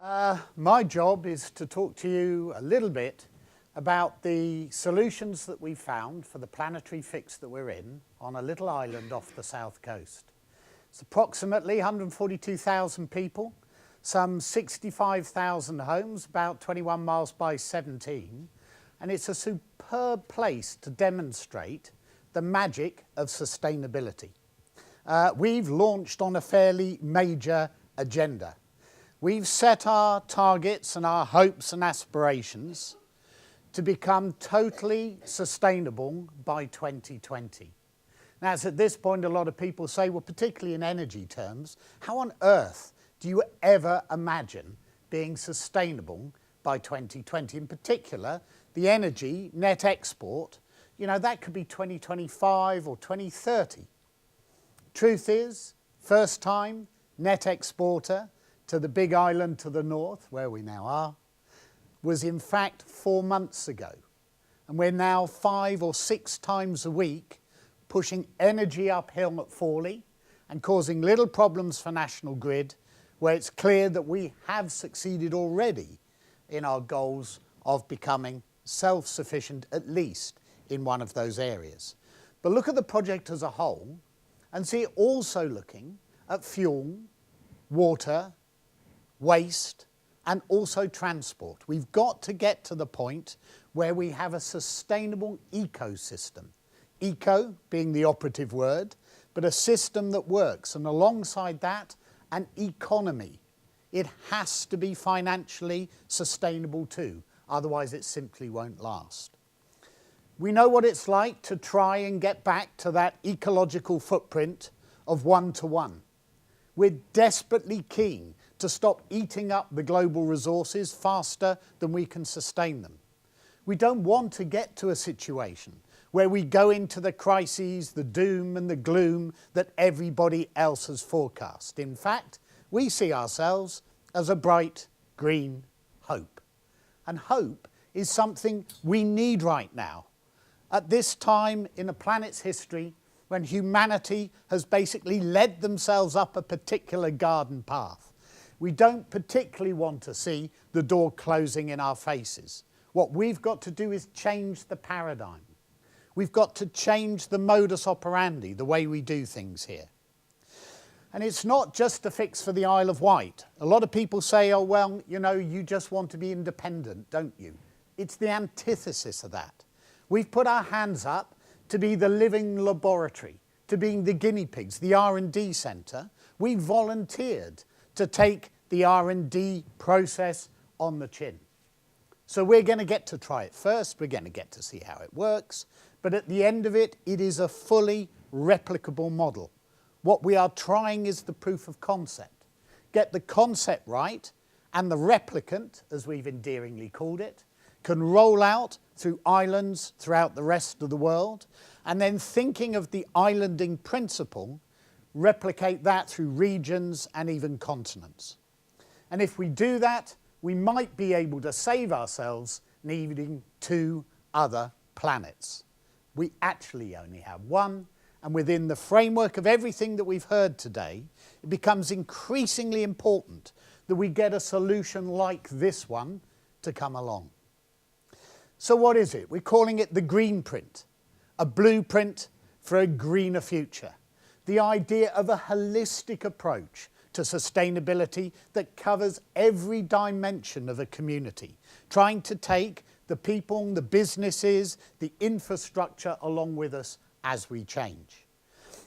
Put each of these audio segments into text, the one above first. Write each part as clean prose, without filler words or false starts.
My job is to talk to you a little bit about the solutions that we found for the planetary fix that we're in on a little island off the south coast. It's approximately 142,000 people, some 65,000 homes, about 21 miles by 17, and it's a superb place to demonstrate the magic of sustainability. We've launched on a fairly major agenda. We've set our targets and our hopes and aspirations to become totally sustainable by 2020. Now, it's at this point a lot of people say, well, particularly in energy terms, how on earth do you ever imagine being sustainable by 2020? In particular, the energy net export, you know, that could be 2025 or 2030. Truth is, first time net exporter to the big island to the north, where we now are, was in fact 4 months ago. And we're now 5 or 6 times a week pushing energy uphill at Fawley and causing little problems for National Grid, where it's clear that we have succeeded already in our goals of becoming self-sufficient, at least in one of those areas. But look at the project as a whole and see it also looking at fuel, water, waste, and also transport. We've got to get to the point where we have a sustainable ecosystem. Eco being the operative word, but a system that works, and alongside that, an economy. It has to be financially sustainable too, otherwise it simply won't last. We know what it's like to try and get back to that ecological footprint of 1-to-1. We're desperately keen to stop eating up the global resources faster than we can sustain them. We don't want to get to a situation where we go into the crises, the doom and the gloom that everybody else has forecast. In fact, we see ourselves as a bright green hope. And hope is something we need right now. At this time in the planet's history, when humanity has basically led themselves up a particular garden path, we don't particularly want to see the door closing in our faces. What we've got to do is change the paradigm. We've got to change the modus operandi, the way we do things here. And it's not just a fix for the Isle of Wight. A lot of people say, oh, well, you know, you just want to be independent, don't you? It's the antithesis of that. We've put our hands up to be the living laboratory, to being the guinea pigs, the R&D centre. We volunteered to take the R&D process on the chin. So we're going to get to try it first, we're going to get to see how it works, but at the end of it, it is a fully replicable model. What we are trying is the proof of concept. Get the concept right, and the replicant, as we've endearingly called it, can roll out through islands throughout the rest of the world, and then thinking of the islanding principle, replicate that through regions and even continents. And if we do that, we might be able to save ourselves needing 2 other planets. We actually only have one, and within the framework of everything that we've heard today, it becomes increasingly important that we get a solution like this one to come along. So what is it? We're calling it the GREENprint, a blueprint for a greener future. The idea of a holistic approach to sustainability that covers every dimension of a community, trying to take the people, the businesses, the infrastructure along with us as we change.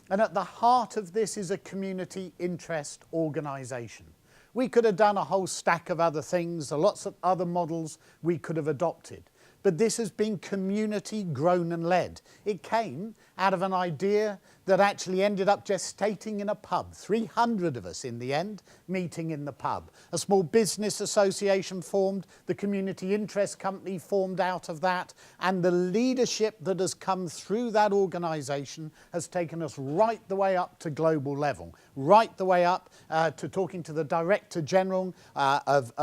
And at the heart of this is a community interest organisation. We could have done a whole stack of other things, lots of other models we could have adopted. But this has been community grown and led. It came out of an idea that actually ended up gestating in a pub. 300 of us in the end meeting in the pub. A small business association formed, the community interest company formed out of that, and the leadership that has come through that organisation has taken us right the way up to global level, right the way up to talking to the Director General of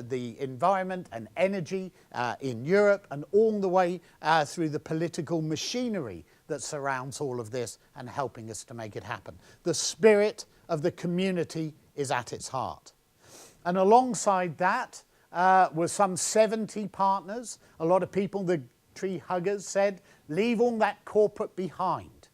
the Environment and Energy in Europe, and all the way through the political machinery that surrounds all of this and helping us to make it happen. The spirit of the community is at its heart. And alongside that were some 70 partners. A lot of people, the tree huggers, said, leave all that corporate behind.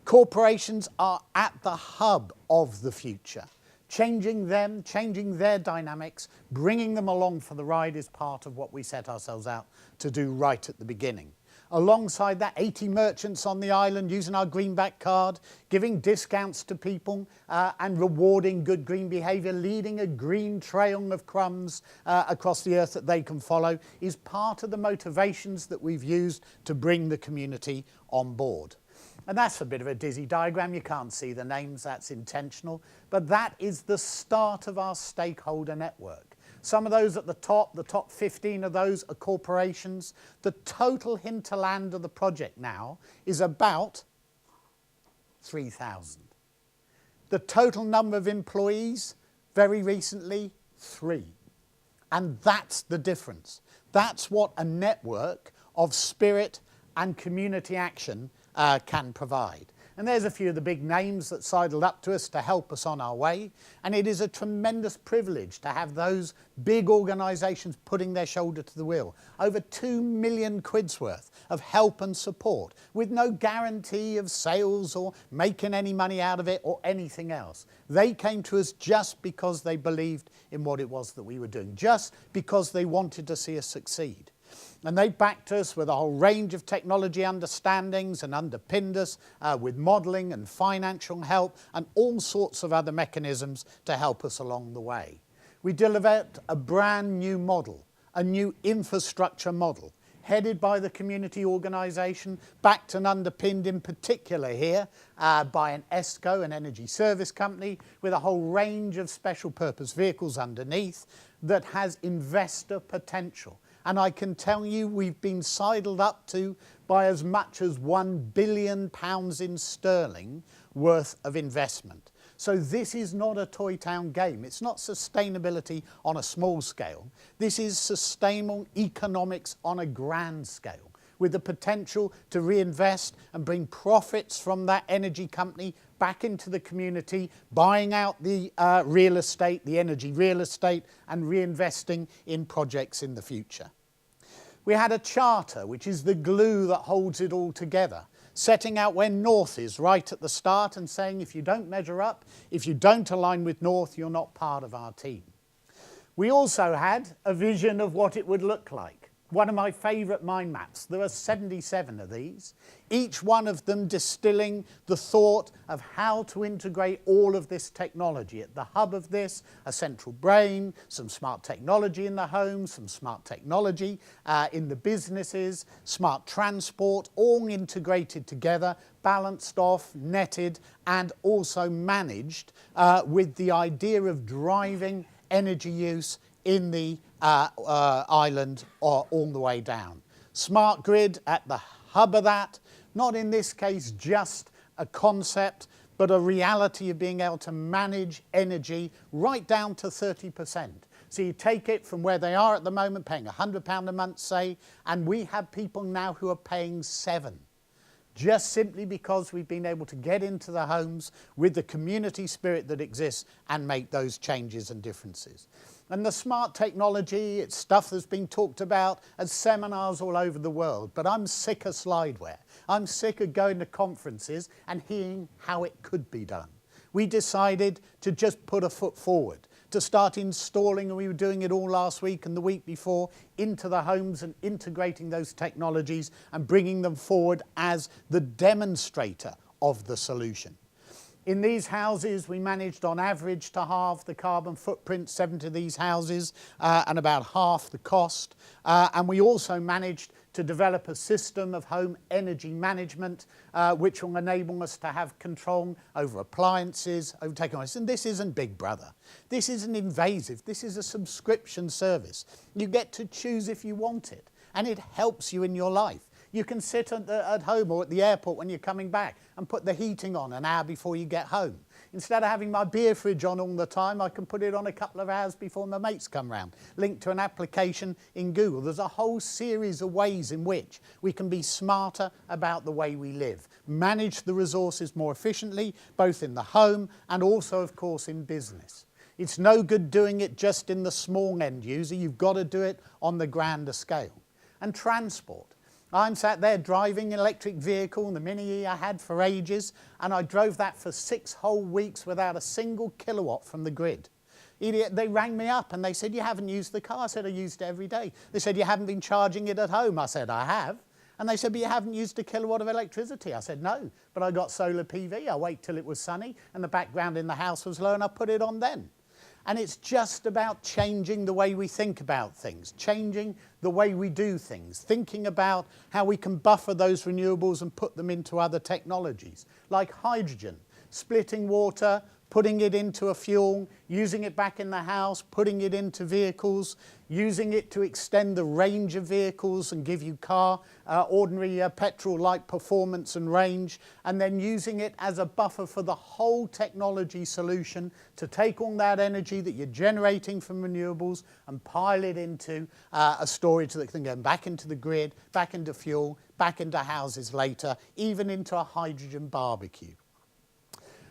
Corporations are at the hub of the future. Changing them, changing their dynamics, bringing them along for the ride is part of what we set ourselves out to do right at the beginning. Alongside that, 80 merchants on the island using our greenback card, giving discounts to people and rewarding good green behaviour, leading a green trail of crumbs across the earth that they can follow, is part of the motivations that we've used to bring the community on board. And that's a bit of a dizzy diagram. You can't see the names, that's intentional. But that is the start of our stakeholder network. Some of those at the top 15 of those are corporations. The total hinterland of the project now is about 3,000. The total number of employees, very recently, 3. And that's the difference. That's what a network of spirit and community action can provide. And there's a few of the big names that sidled up to us to help us on our way. And it is a tremendous privilege to have those big organisations putting their shoulder to the wheel. Over 2 million quid's worth of help and support with no guarantee of sales or making any money out of it or anything else. They came to us just because they believed in what it was that we were doing, just because they wanted to see us succeed. And they backed us with a whole range of technology understandings and underpinned us with modelling and financial help and all sorts of other mechanisms to help us along the way. We developed a brand new model, a new infrastructure model, headed by the community organisation, backed and underpinned in particular here by an ESCO, an energy service company, with a whole range of special purpose vehicles underneath that has investor potential. And I can tell you we've been sidled up to by as much as £1 billion in sterling worth of investment. So this is not a toy town game. It's not sustainability on a small scale. This is sustainable economics on a grand scale, with the potential to reinvest and bring profits from that energy company back into the community, buying out the real estate, the energy real estate, and reinvesting in projects in the future. We had a charter, which is the glue that holds it all together, setting out where North is right at the start and saying if you don't measure up, if you don't align with North, you're not part of our team. We also had a vision of what it would look like. One of my favourite mind maps. There are 77 of these, each one of them distilling the thought of how to integrate all of this technology. At the hub of this, a central brain, some smart technology in the home, some smart technology in the businesses, smart transport, all integrated together, balanced off, netted, and also managed with the idea of driving energy use in the island or all the way down. Smart grid at the hub of that, not in this case just a concept, but a reality of being able to manage energy right down to 30%. So you take it from where they are at the moment, paying £100 a month, say, and we have people now who are paying £7. Just simply because we've been able to get into the homes with the community spirit that exists and make those changes and differences. And the smart technology, it's stuff that's been talked about at seminars all over the world, but I'm sick of slideware. I'm sick of going to conferences and hearing how it could be done. We decided to just put a foot forward, to start installing, and we were doing it all last week and the week before, into the homes and integrating those technologies and bringing them forward as the demonstrator of the solution. In these houses, we managed on average to halve the carbon footprint, 7 of these houses, and about half the cost. And we also managed to develop a system of home energy management, which will enable us to have control over appliances, over technology. And this isn't Big Brother. This isn't invasive. This is a subscription service. You get to choose if you want it, and it helps you in your life. You can sit at home or at the airport when you're coming back and put the heating on an hour before you get home. Instead of having my beer fridge on all the time, I can put it on a couple of hours before my mates come round, linked to an application in Google. There's a whole series of ways in which we can be smarter about the way we live, manage the resources more efficiently, both in the home and also, of course, in business. It's no good doing it just in the small end user. You've got to do it on the grander scale. And transport. I'm sat there driving an electric vehicle, the Mini E I had for ages, and I drove that for 6 whole weeks without a single kilowatt from the grid. They rang me up and they said, you haven't used the car. I said, I used it every day. They said, you haven't been charging it at home. I said, I have. And they said, but you haven't used a kilowatt of electricity. I said, no, but I got solar PV. I wait till it was sunny and the background in the house was low and I put it on then. And it's just about changing the way we think about things, changing the way we do things, thinking about how we can buffer those renewables and put them into other technologies, like hydrogen, splitting water, putting it into a fuel, using it back in the house, putting it into vehicles, using it to extend the range of vehicles and give you ordinary petrol-like performance and range, and then using it as a buffer for the whole technology solution to take all that energy that you're generating from renewables and pile it into a storage that can go back into the grid, back into fuel, back into houses later, even into a hydrogen barbecue.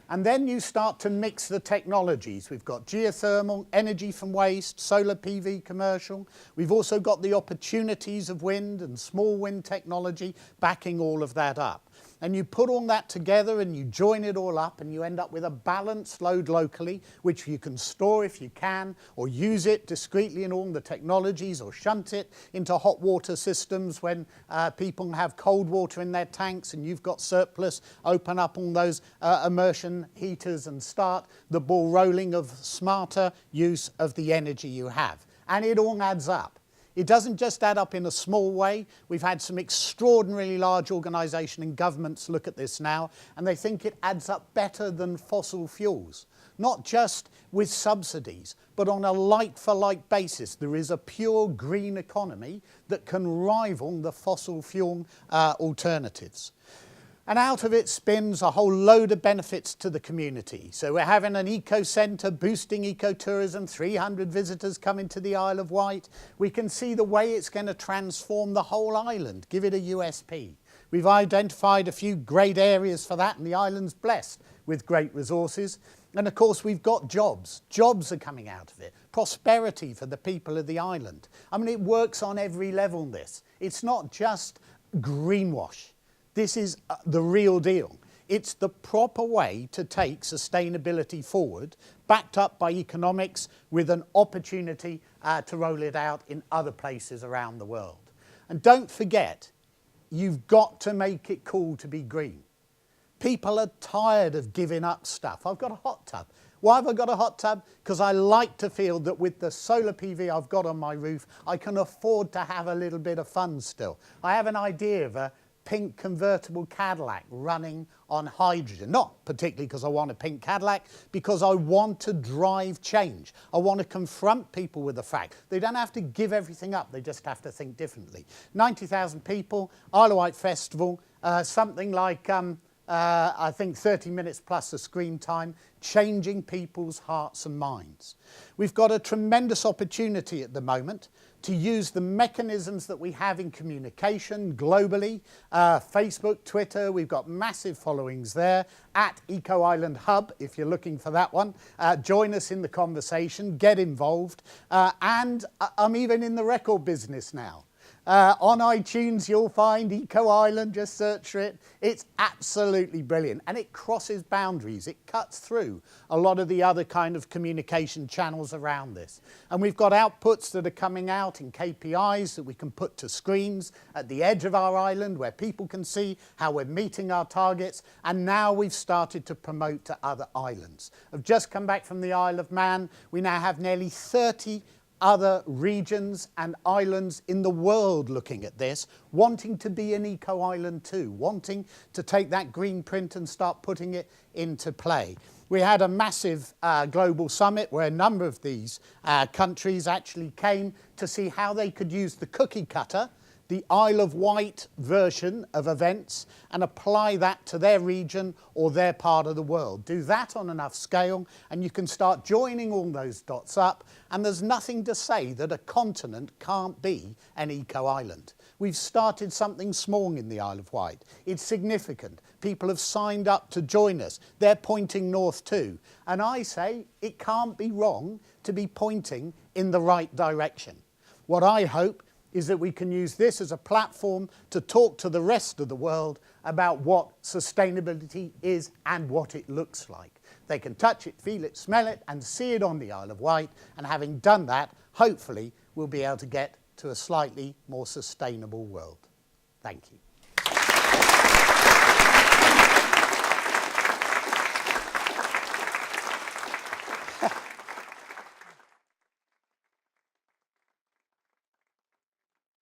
And then you start to mix the technologies. We've got geothermal, energy from waste, solar PV commercial. We've also got the opportunities of wind and small wind technology backing all of that up. And you put all that together and you join it all up and you end up with a balanced load locally, which you can store if you can, or use it discreetly in all the technologies, or shunt it into hot water systems when people have cold water in their tanks and you've got surplus. Open up all those immersion heaters and start the ball rolling of smarter use of the energy you have. And it all adds up. It doesn't just add up in a small way. We've had some extraordinarily large organisations and governments look at this now, and they think it adds up better than fossil fuels. Not just with subsidies, but on a like-for-like basis. There is a pure green economy that can rival the fossil fuel alternatives. And out of it spins a whole load of benefits to the community. So we're having an eco-centre boosting ecotourism, 300 visitors coming to the Isle of Wight. We can see the way it's going to transform the whole island, give it a USP. We've identified a few great areas for that, and the island's blessed with great resources. And of course we've got jobs. Jobs are coming out of it. Prosperity for the people of the island. I mean, it works on every level, this. It's not just greenwash. This is the real deal. It's the proper way to take sustainability forward, backed up by economics with an opportunity to roll it out in other places around the world. And don't forget, you've got to make it cool to be green. People are tired of giving up stuff. I've got a hot tub. Why have I got a hot tub? Because I like to feel that with the solar PV I've got on my roof, I can afford to have a little bit of fun still. I have an idea of a pink convertible Cadillac running on hydrogen. Not particularly because I want a pink Cadillac, because I want to drive change. I want to confront people with the fact they don't have to give everything up, they just have to think differently. 90,000 people, Isle of Wight Festival, something like I think 30 minutes plus of screen time, changing people's hearts and minds. We've got a tremendous opportunity at the moment to use the mechanisms that we have in communication globally, Facebook, Twitter. We've got massive followings there, at Ecoisland Hub, if you're looking for that one. Join us in the conversation, get involved, and I'm even in the record business now. On iTunes you'll find Ecoisland, just search for it. It's absolutely brilliant and it crosses boundaries. It cuts through a lot of the other kind of communication channels around this. And we've got outputs that are coming out in KPIs that we can put to screens at the edge of our island where people can see how we're meeting our targets, and now we've started to promote to other islands. I've just come back from the Isle of Man. We now have nearly 30 other regions and islands in the world looking at this, wanting to be an eco-island too, wanting to take that GREENprint and start putting it into play. We had a massive global summit where a number of these countries actually came to see how they could use the cookie cutter, the Isle of Wight version of events, and apply that to their region or their part of the world. Do that on enough scale and you can start joining all those dots up, and there's nothing to say that a continent can't be an eco-island. We've started something small in the Isle of Wight. It's significant. People have signed up to join us. They're pointing north too. And I say it can't be wrong to be pointing in the right direction. What I hope is that we can use this as a platform to talk to the rest of the world about what sustainability is and what it looks like. They can touch it, feel it, smell it and see it on the Isle of Wight, and having done that, hopefully we'll be able to get to a slightly more sustainable world. Thank you.